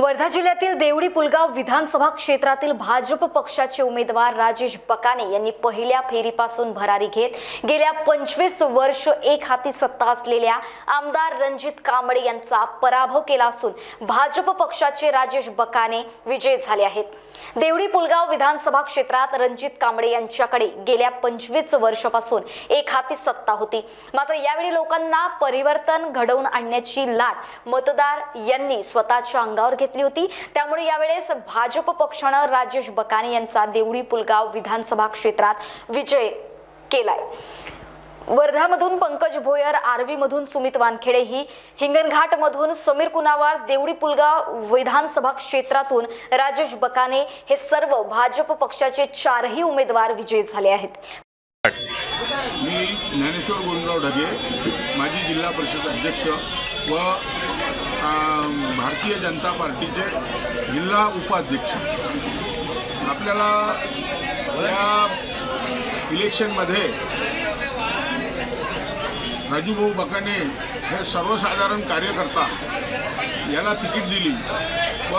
वर्धा जिल्ह्यातील देवडी पुलगाव विधानसभा क्षेत्रातील भाजप पक्षाचे उमेदवार राजेश बकाने यांनी पहिल्या फेरीपासून भरारी घेत गेल्या 25 वर्ष एक हाती सत्ता असलेल्या आमदार रणजित कांबळे यांचा पराभव केला असून भाजप पक्षाचे राजेश बकाने विजयी झाले आहेत। देवडी पुलगाव विधानसभा क्षेत्रात रणजित कांबळे यांच्याकडे गेल्या 25 वर्षापासून एक हाती सत्ता होती, मात्र यावेळी लोकांना परिवर्तन घडवून आणण्याची लाट मतदार यांनी स्वतःच्या अंगावर घेतली होती। त्यामुळे यावेळेस भाजप पक्षाने राजेश बकाने यांचा देवडी पुलगाव विधानसभा क्षेत्रात विजय केलाय। वर्धामधून पंकज भोयर, आर्वी मधून सुमित वानखेडे, हिंगणघाट मधून समीर कुनावार, देवडी पुलगाव विधानसभा क्षेत्रातून राजेश बकाने हे सर्व भाजप पक्षाचे 4ही उमेदवार विजयी झाले आहेत। मी ज्ञानेश्वर गोविंदराव ढगे, माजी जिल्हा परिषद अध्यक्ष व भारतीय जनता पार्टीचे जिल्हा उपाध्यक्ष। आपल्याला या इलेक्शनमध्ये राजूभाऊ बकाने हे सर्वसाधारण कार्यकर्ता याला तिकीट दिली व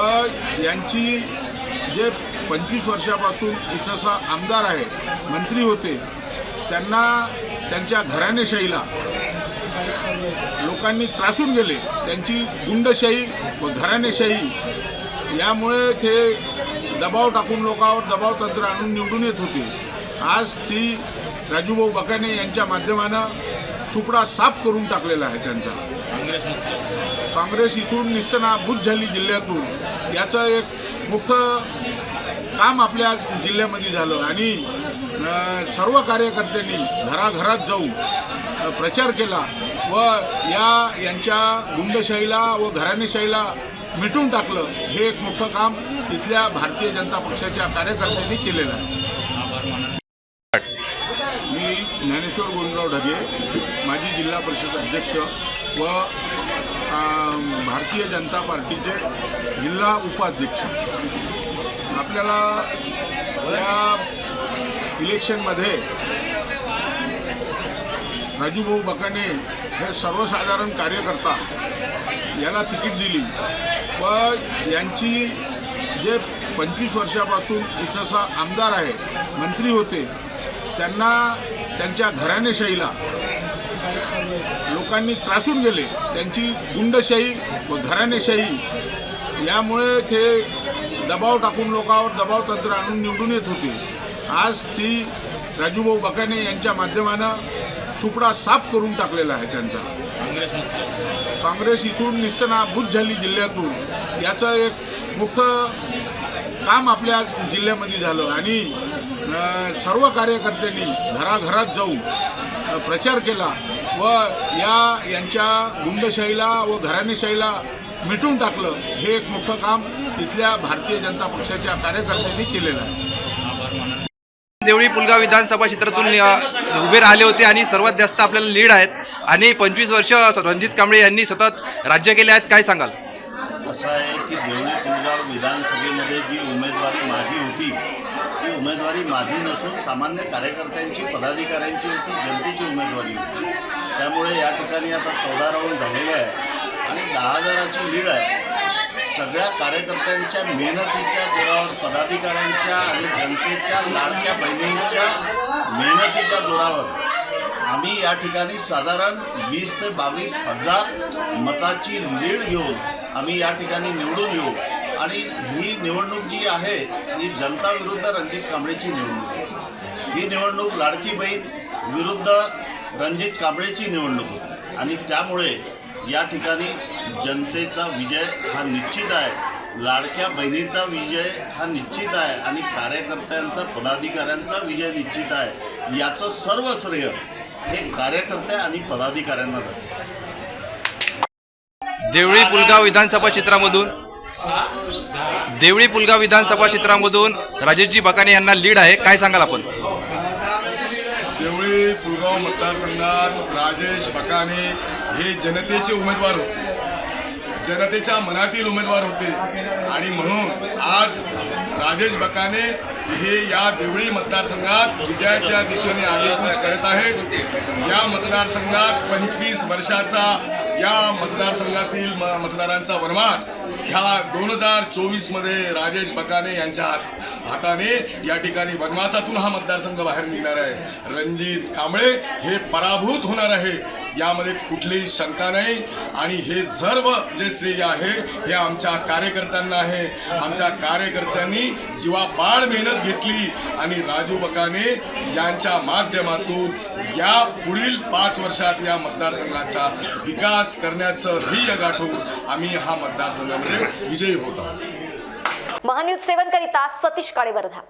यांची जे 25 वर्षापासून इथंसा आमदार आहे, मंत्री होते, त्यांना त्यांच्या घराणेशाहीला लोकांनी त्रासून गेले। त्यांची गुंडशाही व घराणेशाही यामुळे ते दबाव टाकून लोकांवर दबाव तंत्र आणून निवडून येत होते। आज ती राजूभाऊ बकाने यांच्या माध्यमानं सुपडा साफ करून टाकलेला आहे त्यांचा। काँग्रेस इथून निस्तनाबूत झाली जिल्ह्यातून, याचं एक मोठं काम आपल्या जिल्ह्यामध्ये झालं आणि सर्व कार्यकर्त्यांनी घराघरात जाऊन प्रचार केला व यांच्या गुंडशाहीला व घराणेशाहीला मिटून टाकलं। हे एक मोठं काम इथल्या भारतीय जनता पक्षाच्या कार्यकर्त्यांनी केलेलं आहे। मी ज्ञानेश्वर गोविंदराव ढगे, माजी जिल्हा परिषद अध्यक्ष व भारतीय जनता पार्टीचे जिल्हा उपाध्यक्ष। आपल्याला या इलेक्शनमध्ये राजूभाऊ बकाने हे सर्वसाधारण कार्यकर्ता याला तिकीट दिली व यांची जे 25 वर्षापासून इथंसा आमदार आहे, मंत्री होते, त्यांना त्यांच्या घराणेशाहीला लोकांनी त्रासून गेले। त्यांची गुंडशाही व घराणेशाही यामुळे ते दबाव टाकून लोकांवर दबाव तंत्र आणून निवडून येत होते। आज ती राजूभाऊ बकाने यांच्या माध्यमानं सुपडा साफ करून टाकलेला आहे त्यांचा। काँग्रेस इथून निस्तनाबूत झाली जिल्ह्यातून, याचं एक मोठं काम आपल्या जिल्ह्यामध्ये झालं आणि सर्व कार्यकर्त्यांनी घराघरात जाऊन प्रचार केला व यांच्या गुंडशाहीला व घराणेशाहीला मिटून टाकलं। हे एक मोठं काम इथल्या भारतीय जनता पक्षाच्या कार्यकर्त्यांनी केलेलं आहे। देवडी पुलगाव विधानसभा क्षेत्रातून उभे राहिले होते आणि सर्वात जास्त आपल्याला लीड आहेत आणि 25 वर्ष रणजित कांबळे यांनी सतत राज्य केले आहेत। काय सांगाल? असं आहे की देवडी पुलगाव विधानसभेमध्ये जी उमेदवारी माझी होती, ती उमेदवारी माझी नसून सामान्य कार्यकर्त्यांची, पदाधिकाऱ्यांची होती, जनतेची उमेदवारी होती। त्यामुळे या ठिकाणी आता 14 राऊंड झालेले आहे आणि 10,000ची लीड आहे। सगळ्या कार्यकर्त्यांच्या मेहनतीच्या जोरावर, पदाधिकाऱ्यांच्या आणि जनतेच्या लाडक्या बहिणींच्या मेहनतीच्या जोरावर आम्ही या ठिकाणी साधारण 20 ते 22 हजार मताची लीड घेऊन आम्ही या ठिकाणी निवडून येऊ आणि ही निवडणूक जी आहे ही जनता विरुद्ध रणजित कांबळेची निवडणूक आहे। ही निवडणूक लाडकी बहीण विरुद्ध रणजित कांबळेची निवडणूक होती आणि त्यामुळे या ठिकाणी जनतेचा विजय हा निश्चित आहे, लाडक्या बहिणीचा विजय हा निश्चित आहे आणि कार्यकर्त्यांचा, पदाधिकाऱ्यांचा विजय निश्चित आहे। याचं सर्व श्रेय हे कार्यकर्ते आणि पदाधिकाऱ्यांना जाते। देवडी पुलगाव विधानसभा क्षेत्रामधून राजेशजी बकाने यांना लीड आहे। काय सांगाल आपण? देवळी पुलगाव मतदारसंघात राजेश बकाने हे जनतेचे उमेदवार होते, जनतेच्या मनातील उमेदवार होते आणि म्हणून आज राजेश बकाने हे या देवळी मतदारसंघात विजयाच्या दिशेने आगेकूच करत आहेत। या मतदारसंघात 25 वर्षाचा या मतदारसंघातील मतदारांचा वनवास ह्या 2024 मध्ये राजेश बकाने यांच्या हाताने या ठिकाणी वनवासातून हा मतदारसंघ बाहेर निघणार आहे। रणजित कांबळे हे पराभूत होणार आहे, यामध्ये कुठलीही शंका नाही। आणि हे सर्व जे श्रेय आहे हे आमच्या कार्यकर्त्यांना आहे। आमच्या कार्यकर्त्यांनी जीवापाड मेहनत घेतली आणि राजू बकाने यांच्या माध्यमातून या पुढील 5 वर्षात या मतदारसंघाचा विकास करण्याचं ध्येय गाठून आम्ही हा मतदारसंघामध्ये विजयी होत आहोत। महान्यूज 7 करिता सतीश काळे वर्धा।